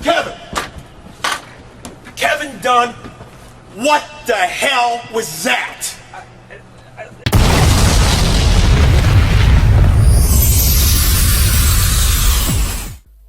Kevin! Kevin Dunn, what the hell was that?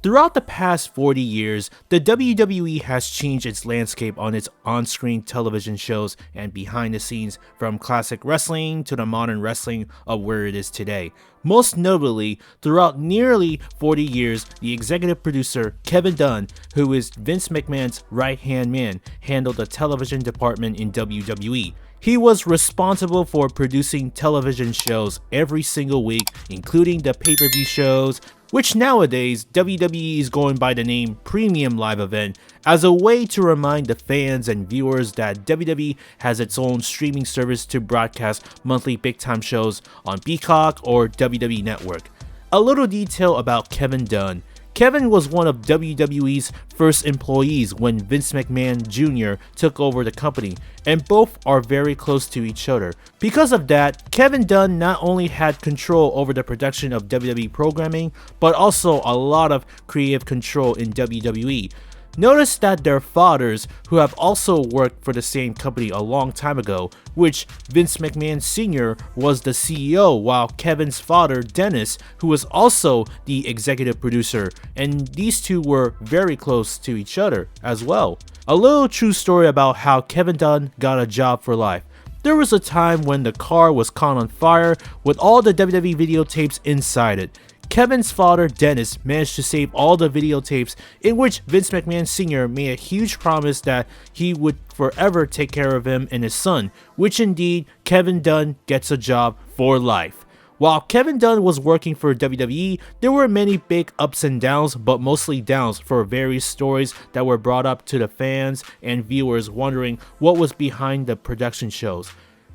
Throughout the past 40 years, the WWE has changed its landscape on its on-screen television shows and behind the scenes, from classic wrestling to the modern wrestling of where it is today. Most notably, throughout nearly 40 years, the executive producer Kevin Dunn, who is Vince McMahon's right-hand man, handled the television department in WWE. He was responsible for producing television shows every single week, including the pay-per-view shows, which nowadays WWE is going by the name Premium Live Event, as a way to remind the fans and viewers that WWE has its own streaming service to broadcast monthly big-time shows on Peacock or WWE Network. A little detail about Kevin Dunn. Kevin was one of WWE's first employees when Vince McMahon Jr. took over the company, and both are very close to each other. Because of that, Kevin Dunn not only had control over the production of WWE programming, but also a lot of creative control in WWE. Notice that their fathers, who have also worked for the same company a long time ago, which Vince McMahon Sr. was the CEO, while Kevin's father, Dennis, who was also the executive producer, and these two were very close to each other as well. A little true story about how Kevin Dunn got a job for life. There was a time when the car was caught on fire with all the WWE videotapes inside it. Kevin's father, Dennis, managed to save all the videotapes, in which Vince McMahon Sr. made a huge promise that he would forever take care of him and his son, which indeed Kevin Dunn gets a job for life. While Kevin Dunn was working for WWE, there were many big ups and downs, but mostly downs, for various stories that were brought up to the fans and viewers wondering what was behind the production shows.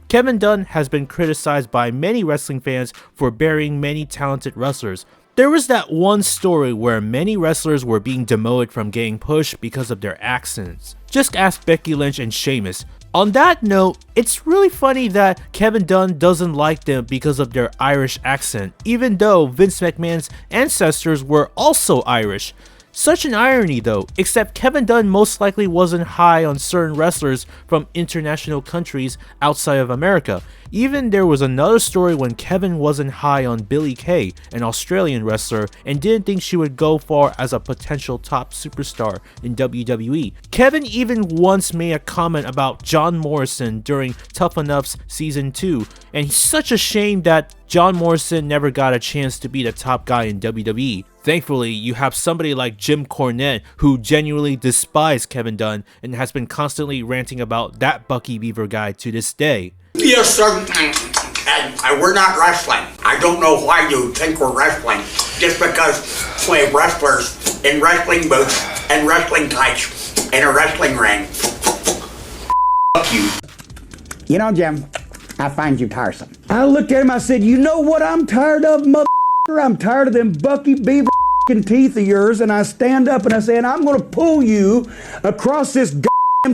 Kevin Dunn has been criticized by many wrestling fans for burying many talented wrestlers. There was that one story where many wrestlers were being demoted from getting pushed because of their accents. Just ask Becky Lynch and Sheamus. On that note, it's really funny that Kevin Dunn doesn't like them because of their Irish accent, even though Vince McMahon's ancestors were also Irish. Such an irony though, except Kevin Dunn most likely wasn't high on certain wrestlers from international countries outside of America. Even there was another story when Kevin wasn't high on Billie Kay, an Australian wrestler, and didn't think she would go far as a potential top superstar in WWE. Kevin even once made a comment about John Morrison during Tough Enough's Season 2, and he's such a shame that John Morrison never got a chance to be the top guy in WWE. Thankfully, you have somebody like Jim Cornette who genuinely despised Kevin Dunn and has been constantly ranting about that Bucky Beaver guy to this day. Yes, sir. We're not wrestling. I don't know why you think we're wrestling. Just because we're wrestlers in wrestling boots and wrestling tights in a wrestling ring. Fuck you. You know, Jim, I find you tiresome. I looked at him, I said, you know what I'm tired of, mother***? I'm tired of them Bucky Beaver teeth of yours, and I stand up and I say, and I'm going to pull you across this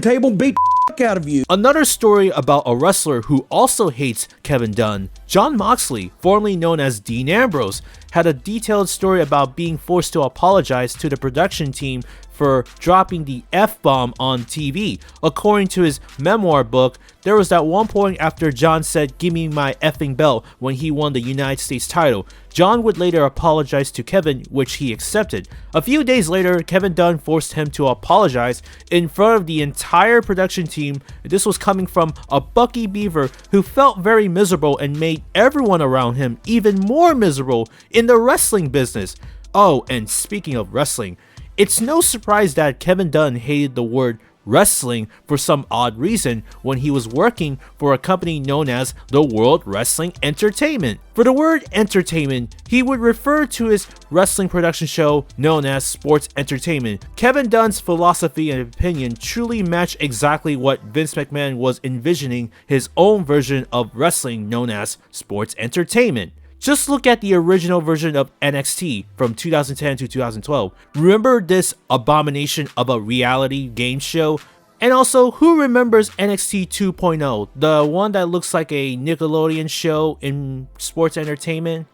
table and beat the out of you. Another story about a wrestler who also hates Kevin Dunn. John Moxley, formerly known as Dean Ambrose, had a detailed story about being forced to apologize to the production team for dropping the F-bomb on TV. According to his memoir book, there was that one point after John said, "Give me my effing belt," when he won the United States title. John would later apologize to Kevin, which he accepted. A few days later, Kevin Dunn forced him to apologize in front of the entire production team. This was coming from a Bucky Beaver who felt very miserable and made everyone around him even more miserable in the wrestling business. Oh, and speaking of wrestling, it's no surprise that Kevin Dunn hated the word wrestling for some odd reason when he was working for a company known as the World Wrestling Entertainment. For the word entertainment, he would refer to his wrestling production show known as Sports Entertainment. Kevin Dunn's philosophy and opinion truly match exactly what Vince McMahon was envisioning his own version of wrestling known as Sports Entertainment. Just look at the original version of NXT from 2010 to 2012. Remember this abomination of a reality game show? And also, who remembers NXT 2.0, the one that looks like a Nickelodeon show in sports entertainment?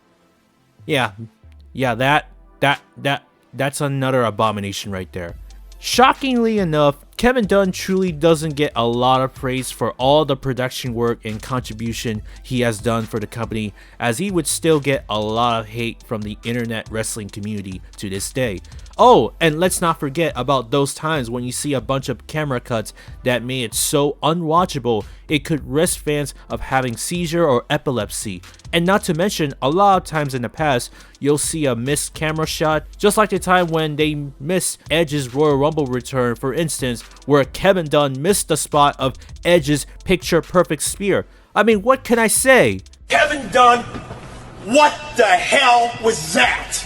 Yeah, that's another abomination right there. Shockingly enough, Kevin Dunn truly doesn't get a lot of praise for all the production work and contribution he has done for the company, as he would still get a lot of hate from the internet wrestling community to this day. Oh, and let's not forget about those times when you see a bunch of camera cuts that made it so unwatchable it could risk fans of having seizure or epilepsy. And not to mention, a lot of times in the past, you'll see a missed camera shot, just like the time when they missed Edge's Royal Rumble return, for instance, where Kevin Dunn missed the spot of Edge's picture-perfect spear. I mean, what can I say? Kevin Dunn, what the hell was that?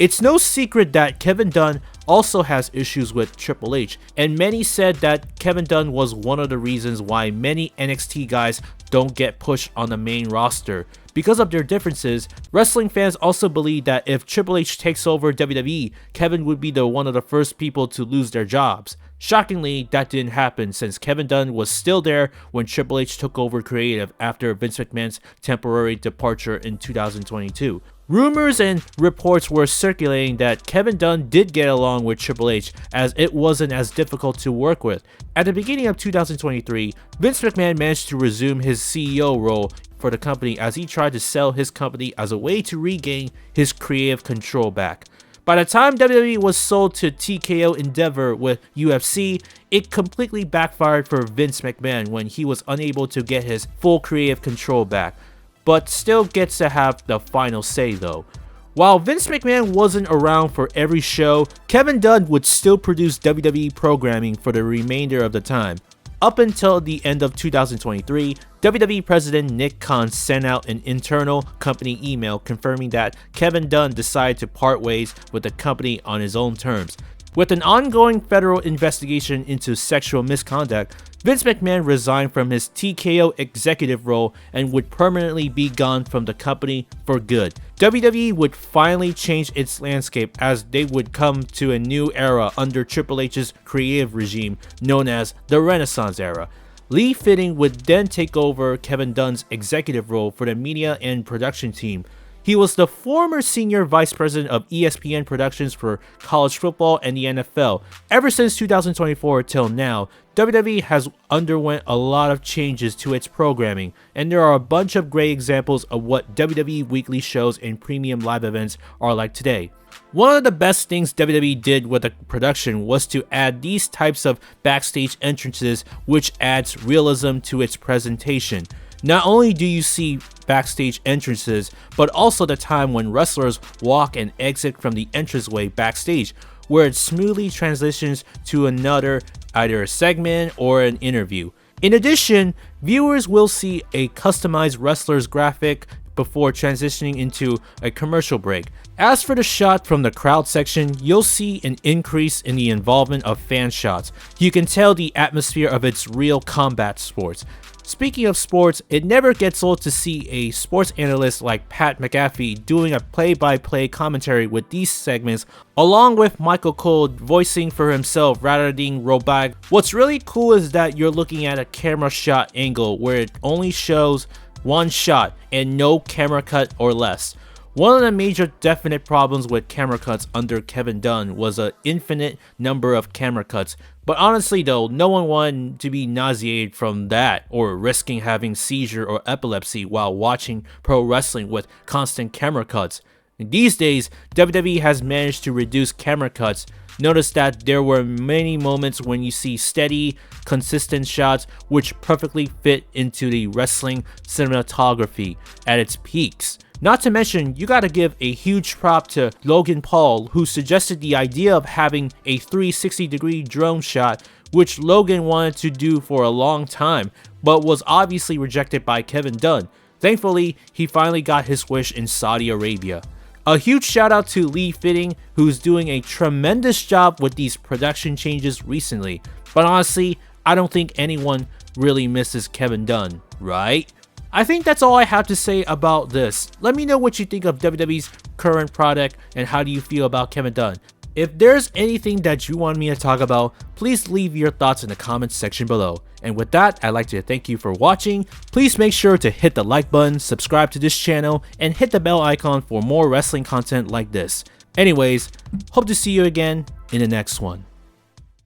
It's no secret that Kevin Dunn also has issues with Triple H, and many said that Kevin Dunn was one of the reasons why many NXT guys don't get pushed on the main roster. Because of their differences, wrestling fans also believe that if Triple H takes over WWE, Kevin would be one of the first people to lose their jobs. Shockingly, that didn't happen since Kevin Dunn was still there when Triple H took over creative after Vince McMahon's temporary departure in 2022. Rumors and reports were circulating that Kevin Dunn did get along with Triple H, as it wasn't as difficult to work with. At the beginning of 2023, Vince McMahon managed to resume his CEO role for the company as he tried to sell his company as a way to regain his creative control back. By the time WWE was sold to TKO Endeavor with UFC, it completely backfired for Vince McMahon when he was unable to get his full creative control back, but still gets to have the final say though. While Vince McMahon wasn't around for every show, Kevin Dunn would still produce WWE programming for the remainder of the time. Up until the end of 2023, WWE President Nick Khan sent out an internal company email confirming that Kevin Dunn decided to part ways with the company on his own terms. With an ongoing federal investigation into sexual misconduct, Vince McMahon resigned from his TKO executive role and would permanently be gone from the company for good. WWE would finally change its landscape as they would come to a new era under Triple H's creative regime known as the Renaissance Era. Lee Fitting would then take over Kevin Dunn's executive role for the media and production team. He was the former senior vice president of ESPN Productions for college football and the NFL. Ever since 2024 till now, WWE has underwent a lot of changes to its programming, and there are a bunch of great examples of what WWE weekly shows and premium live events are like today. One of the best things WWE did with the production was to add these types of backstage entrances, which adds realism to its presentation. Not only do you see backstage entrances, but also the time when wrestlers walk and exit from the entranceway backstage, where it smoothly transitions to another, either a segment or an interview. In addition, viewers will see a customized wrestler's graphic before transitioning into a commercial break. As for the shot from the crowd section, you'll see an increase in the involvement of fan shots. You can tell the atmosphere of its real combat sports. Speaking of sports, it never gets old to see a sports analyst like Pat McAfee doing a play-by-play commentary with these segments, along with Michael Cole voicing for himself rather than robotic. What's really cool is that you're looking at a camera shot angle where it only shows one shot and no camera cut or less. One of the major definite problems with camera cuts under Kevin Dunn was an infinite number of camera cuts, but honestly though, no one wanted to be nauseated from that or risking having seizure or epilepsy while watching pro wrestling with constant camera cuts. These days, WWE has managed to reduce camera cuts. Notice that there were many moments when you see steady, consistent shots which perfectly fit into the wrestling cinematography at its peaks. Not to mention, you gotta give a huge prop to Logan Paul, who suggested the idea of having a 360-degree drone shot, which Logan wanted to do for a long time, but was obviously rejected by Kevin Dunn. Thankfully, he finally got his wish in Saudi Arabia. A huge shout out to Lee Fitting, who's doing a tremendous job with these production changes recently. But honestly, I don't think anyone really misses Kevin Dunn, right? I think that's all I have to say about this. Let me know what you think of WWE's current product and how do you feel about Kevin Dunn. If there's anything that you want me to talk about, please leave your thoughts in the comments section below. And with that, I'd like to thank you for watching. Please make sure to hit the like button, subscribe to this channel, and hit the bell icon for more wrestling content like this. Anyways, hope to see you again in the next one.